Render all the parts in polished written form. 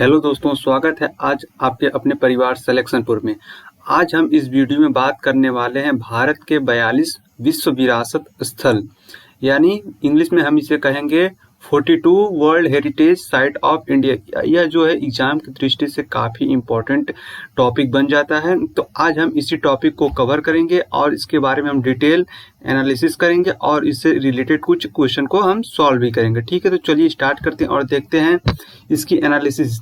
Hello दोस्तों, स्वागत है आज आपके अपने परिवार सिलेक्शनपुर में। आज हम इस वीडियो में बात करने वाले हैं भारत के 42 विश्व विरासत स्थल, यानी इंग्लिश में हम इसे कहेंगे 42 world heritage site of India. यह जो है एग्जाम की दृष्टि से काफ़ी इम्पोर्टेंट टॉपिक बन जाता है। तो आज हम इसी टॉपिक को कवर करेंगे और इसके बारे में हम डिटेल एनालिसिस करेंगे और इससे रिलेटेड कुछ क्वेश्चन को हम सॉल्व भी करेंगे। ठीक है, तो चलिए स्टार्ट करते हैं और देखते हैं इसकी एनालिसिस।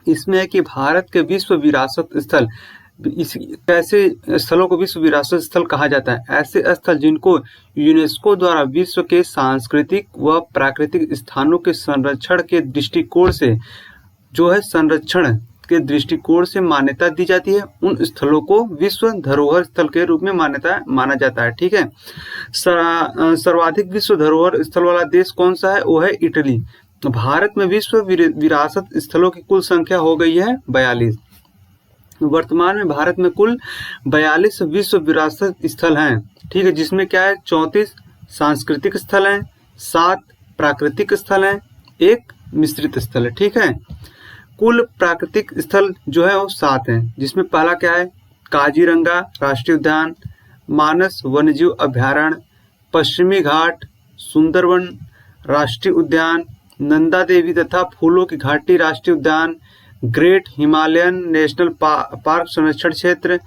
इसमें है कि भारत के विश्व विरासत स्थल, इस कैसे स्थलों को विश्व विरासत स्थल कहा जाता है? ऐसे स्थल जिनको यूनेस्को द्वारा विश्व के सांस्कृतिक व प्राकृतिक स्थानों के संरक्षण के दृष्टिकोण से संरक्षण के दृष्टिकोण से मान्यता दी जाती है, उन स्थलों को विश्व धरोहर स्थल के रूप में मान्यता माना जाता है। ठीक है, सर्वाधिक विश्व धरोहर स्थल वाला देश कौन सा है? वो है इटली। भारत में विश्व विरासत स्थलों की कुल संख्या हो गई है 42। वर्तमान में भारत में कुल 42 विश्व विरासत स्थल हैं। ठीक है, जिसमें क्या है 34 सांस्कृतिक स्थल हैं, 7 प्राकृतिक स्थल हैं, 1 मिश्रित स्थल है। ठीक है, कुल प्राकृतिक स्थल जो है वो 7 हैं, जिसमें पहला क्या है काजीरंगा राष्ट्रीय उद्यान, मानस वन्यजीव अभ्यारण्य, पश्चिमी घाट, सुंदरवन राष्ट्रीय उद्यान, नंदा देवी तथा फूलों की घाटी राष्ट्रीय उद्यान, ग्रेट हिमालयन नेशनल पार्क संरक्षण क्षेत्र,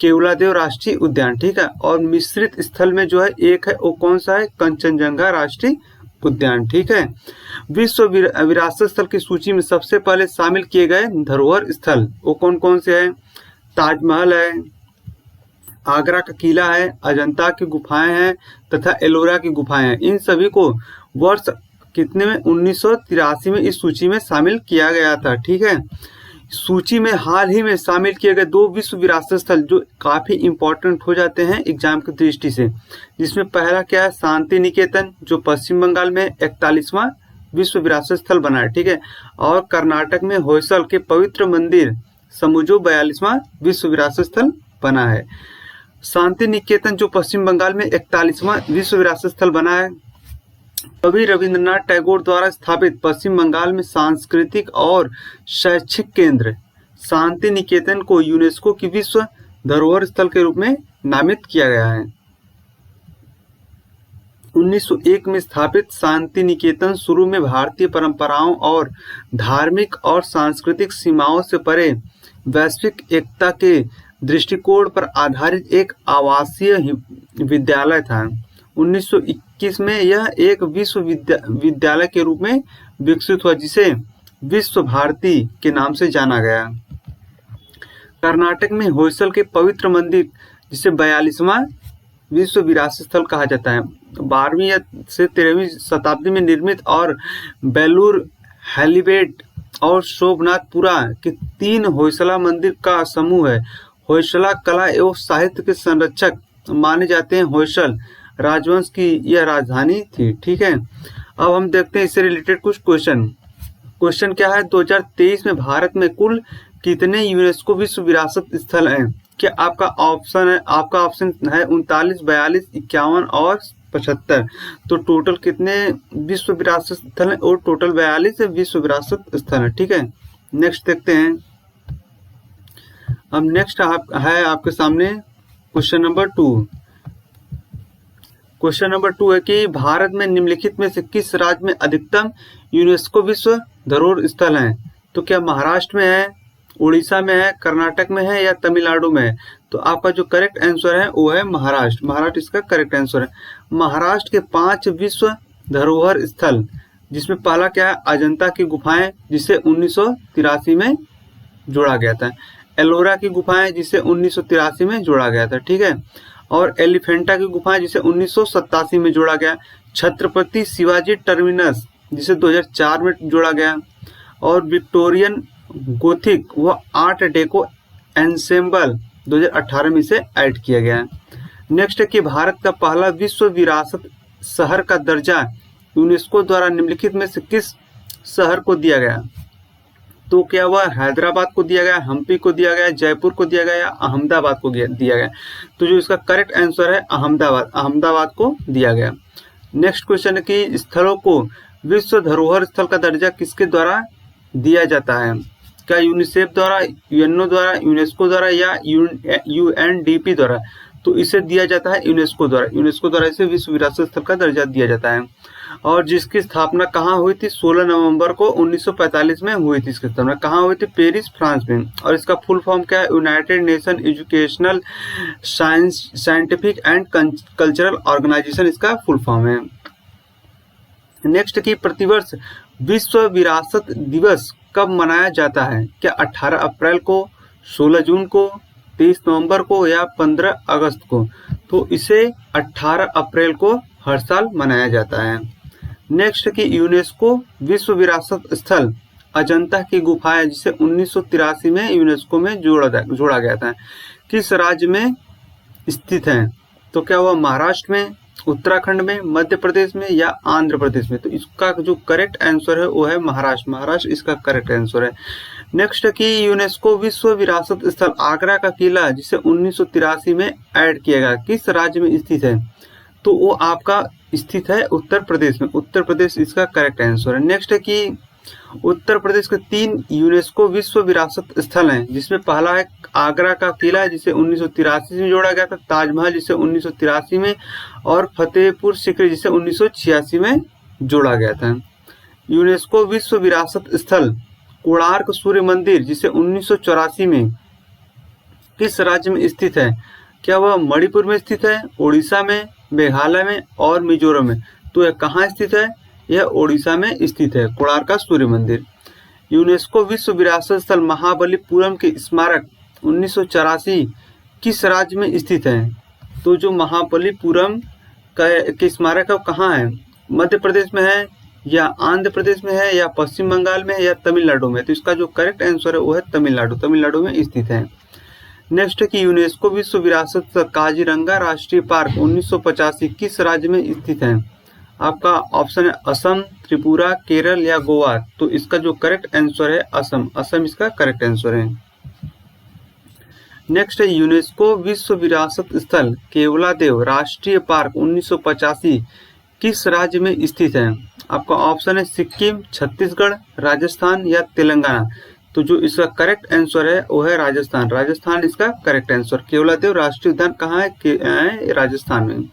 केवलादेव राष्ट्रीय उद्यान। ठीक है, और मिश्रित स्थल में जो है एक है वो कौन सा है? कंचनजंगा राष्ट्रीय उद्यान। ठीक है, विश्व विरासत स्थल की सूची में सबसे पहले शामिल किए गए धरोहर स्थल वो कौन कौन से हैं? ताजमहल है, आगरा का किला है, अजंता की गुफाएं हैं तथा एलोरा की गुफाएं हैं। इन सभी को वर्ष कितने में 1983 में इस सूची में शामिल किया गया था। ठीक है, सूची में हाल ही में शामिल किए गए 2 विश्व विरासत स्थल जो काफी इंपॉर्टेंट हो जाते हैं एग्जाम की दृष्टि से, जिसमें पहला क्या है शांति निकेतन जो पश्चिम बंगाल में 41वां विश्व विरासत स्थल बना है। ठीक है, और कर्नाटक में होयसल के पवित्र मंदिर समुजो 42वां विश्व विरासत स्थल बना है। शांति निकेतन जो पश्चिम बंगाल में 41वां विश्व विरासत स्थल बना है। कवि रविंद्रनाथ टैगोर द्वारा स्थापित पश्चिम बंगाल में सांस्कृतिक और शैक्षिक केंद्र शांति निकेतन को यूनेस्को की विश्व धरोहर स्थल के रूप में नामित किया गया है। 1901 में स्थापित शांति निकेतन शुरू में भारतीय परंपराओं और धार्मिक और सांस्कृतिक सीमाओं से परे वैश्विक एकता के दृष्टिकोण पर आधारित एक आवासीय विद्यालय था। 1921 में यह एक विश्व विद्यालय के रूप में विकसित हुआ, जिसे विश्व भारती के नाम से जाना गया। कर्नाटक में होयसल के पवित्र मंदिर जिसे 42वां विश्व विरासत स्थल कहा जाता है, 12वीं से 13वीं शताब्दी में निर्मित और बेलूर हेलीबेड और शोभनाथपुरा के 3 होयसला मंदिर का समूह है। होयसला कला एवं साहित्य के संरक्षक माने जाते हैं। होयसल राजवंश की यह राजधानी थी। ठीक है, अब हम देखते हैं इससे रिलेटेड कुछ क्वेश्चन क्या है 2023 में भारत में कुल कितने यूनेस्को विश्व विरासत स्थल हैं? क्या आपका ऑप्शन है 39, 42, 51 और 75। तो टोटल कितने विश्व विरासत स्थल हैं? और टोटल 42 विश्व विरासत स्थल है। ठीक है, नेक्स्ट देखते हैं। अब नेक्स्ट है आपके सामने क्वेश्चन नंबर 2। क्वेश्चन नंबर 2 है कि भारत में निम्नलिखित में से किस राज्य में अधिकतम यूनेस्को विश्व धरोहर स्थल हैं? तो क्या महाराष्ट्र में है, उड़ीसा में है, कर्नाटक में है या तमिलनाडु में है? तो आपका जो करेक्ट आंसर है वो है महाराष्ट्र। महाराष्ट्र इसका करेक्ट आंसर है। महाराष्ट्र के 5 विश्व धरोहर स्थल, जिसमें पहला क्या है अजंता की गुफाएं जिसे 1983 में जोड़ा गया था, एलोरा की गुफाएं जिसे 1983 में जोड़ा गया था। ठीक है, और एलिफेंटा की गुफाएं जिसे 1987 में जोड़ा गया, छत्रपति शिवाजी टर्मिनस जिसे 2004 में जोड़ा गया, और विक्टोरियन गोथिक व आर्ट डेको एंसेंबल 2018 में इसे ऐड किया गया। नेक्स्ट है कि भारत का पहला विश्व विरासत शहर का दर्जा यूनेस्को द्वारा निम्नलिखित में से किस शहर को दिया गया? तो क्या वह हैदराबाद को दिया गया, हम्पी को दिया गया, जयपुर को दिया गया या अहमदाबाद को दिया गया? तो जो इसका करेक्ट आंसर है अहमदाबाद को दिया गया। नेक्स्ट क्वेश्चन है कि स्थलों को विश्व धरोहर स्थल का दर्जा किसके द्वारा दिया जाता है? क्या यूनिसेफ द्वारा, यूएनओ द्वारा, यूनेस्को द्वारा या यूएनडीपी द्वारा? तो इसे दिया जाता है यूनेस्को द्वारा। यूनेस्को द्वारा इसे विश्व विरासत स्थल का दर्जा दिया जाता है। और जिसकी स्थापना कहाँ हुई थी? 16 नवंबर को 1945 में हुई थी। इसकी स्थापना कहाँ हुई थी? पेरिस, फ्रांस में। और इसका फुल फॉर्म क्या है? United nation educational scientific and cultural organisation इसका फुल फॉर्म है। नेक्स्ट की प्रतिवर्ष विश्व विरासत दिवस कब मनाया जाता है? क्या 18 अप्रैल को, 16 जून को, 23 नवंबर को या 15 अगस्त को? तो इसे 18 अप्रैल को हर साल मनाया जाता है। नेक्स्ट की यूनेस्को विश्व विरासत स्थल अजंता की गुफाएं, जिसे 1983 में यूनेस्को में जोड़ा गया था, किस राज्य में स्थित है? तो क्या वह महाराष्ट्र में, उत्तराखंड में, मध्य प्रदेश में या आंध्र प्रदेश में? तो इसका जो करेक्ट आंसर है वो है महाराष्ट्र। महाराष्ट्र इसका करेक्ट आंसर है। नेक्स्ट की यूनेस्को विश्व विरासत स्थल आगरा का किला, जिसे 1983 में ऐड किया गया, किस राज्य में स्थित है? तो वो आपका स्थित है उत्तर प्रदेश में। उत्तर प्रदेश इसका करेक्ट आंसर है। नेक्स्ट है कि उत्तर प्रदेश के 3 यूनेस्को विश्व विरासत स्थल हैं, जिसमें पहला है आगरा का किला, जिसे 1983 में जोड़ा गया था, ताजमहल जिसे 1983 में, और फतेहपुर सीकरी जिसे 1986 में जोड़ा गया था। यूनेस्को विश्व विरासत स्थल कोणार्क सूर्य मंदिर, जिसे 1984 में, किस राज्य में स्थित है? क्या वह मणिपुर में स्थित है, उड़ीसा में, मेघालय में और मिजोरम में? तो यह कहाँ स्थित है? यह ओडिशा में स्थित है, कोणार्क सूर्य मंदिर। यूनेस्को विश्व विरासत स्थल महाबलीपुरम के स्मारक 1984 किस राज्य में स्थित है? तो जो महाबलीपुरम के स्मारक है वो कहाँ है? मध्य प्रदेश में है या आंध्र प्रदेश में है या पश्चिम बंगाल में है या तमिलनाडु में? तो इसका जो करेक्ट आंसर है वो है तमिलनाडु। तमिलनाडु में स्थित है। नेक्स्ट की यूनेस्को विश्व विरासत काजीरंगा राष्ट्रीय पार्क 1985 किस राज्य में स्थित है? आपका ऑप्शन है असम, त्रिपुरा, केरल या गोवा। तो इसका जो करेक्ट आंसर है असम। असम इसका करेक्ट आंसर है। नेक्स्ट है यूनेस्को विश्व विरासत स्थल केवलादेव राष्ट्रीय पार्क 1985 किस राज्य में स्थित है? आपका ऑप्शन है सिक्किम, छत्तीसगढ़, राजस्थान या तेलंगाना। तो जो इसका करेक्ट आंसर है वो है राजस्थान। राजस्थान इसका करेक्ट आंसर। केवलादेव राष्ट्रीय उद्यान कहाँ है? राजस्थान में।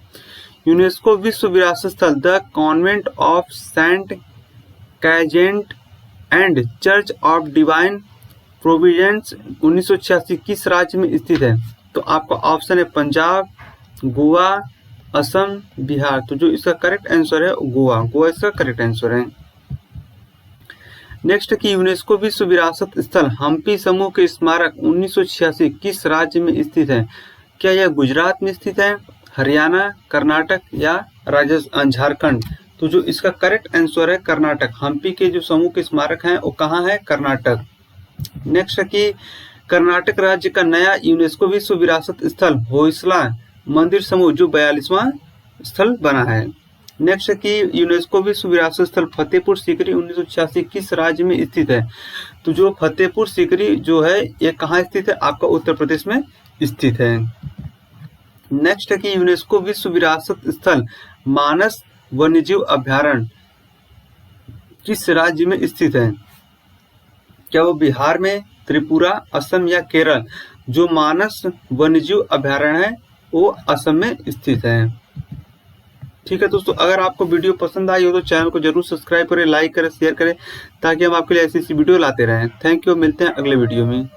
यूनेस्को विश्व विरासत स्थल the Convent of Saint Cajetan and Church of Divine Providence 1986 किस राज्य में स्थित है? तो आपका ऑप्शन है पंजाब, गोवा, असम, बिहार। तो जो इसका करेक्ट आंसर है गोवा। गोवा इसका करेक्ट आंसर है। नेक्स्ट की यूनेस्को विश्व विरासत स्थल हम्पी समूह के स्मारक 1986 किस राज्य में स्थित है? क्या यह गुजरात में स्थित है, हरियाणा, कर्नाटक या राजस्थान, झारखंड? तो जो इसका करेक्ट आंसर है कर्नाटक। हम्पी के जो समूह के स्मारक हैं वो कहाँ है? कर्नाटक। नेक्स्ट की कर्नाटक राज्य का नया यूनेस्को विश्व विरासत स्थल होयसला मंदिर समूह जो 42वां स्थल बना है। नेक्स्ट की यूनेस्को विश्व विरासत स्थल फतेहपुर सीकरी 1986 किस राज्य में स्थित है? तो जो फतेहपुर सीकरी जो है ये कहाँ स्थित है? आपका उत्तर प्रदेश में स्थित है। नेक्स्ट है कि यूनेस्को विश्व विरासत स्थल मानस वन्यजीव अभयारण्य किस राज्य में स्थित है? क्या वो बिहार में, त्रिपुरा, असम या केरल? जो मानस वन्यजीव अभयारण्य है वो असम में स्थित है। ठीक है दोस्तों, अगर आपको वीडियो पसंद आई हो तो चैनल को जरूर सब्सक्राइब करें, लाइक करें, शेयर करें, ताकि हम आपके लिए ऐसी वीडियो लाते रहें। थैंक यू, मिलते हैं अगले वीडियो में।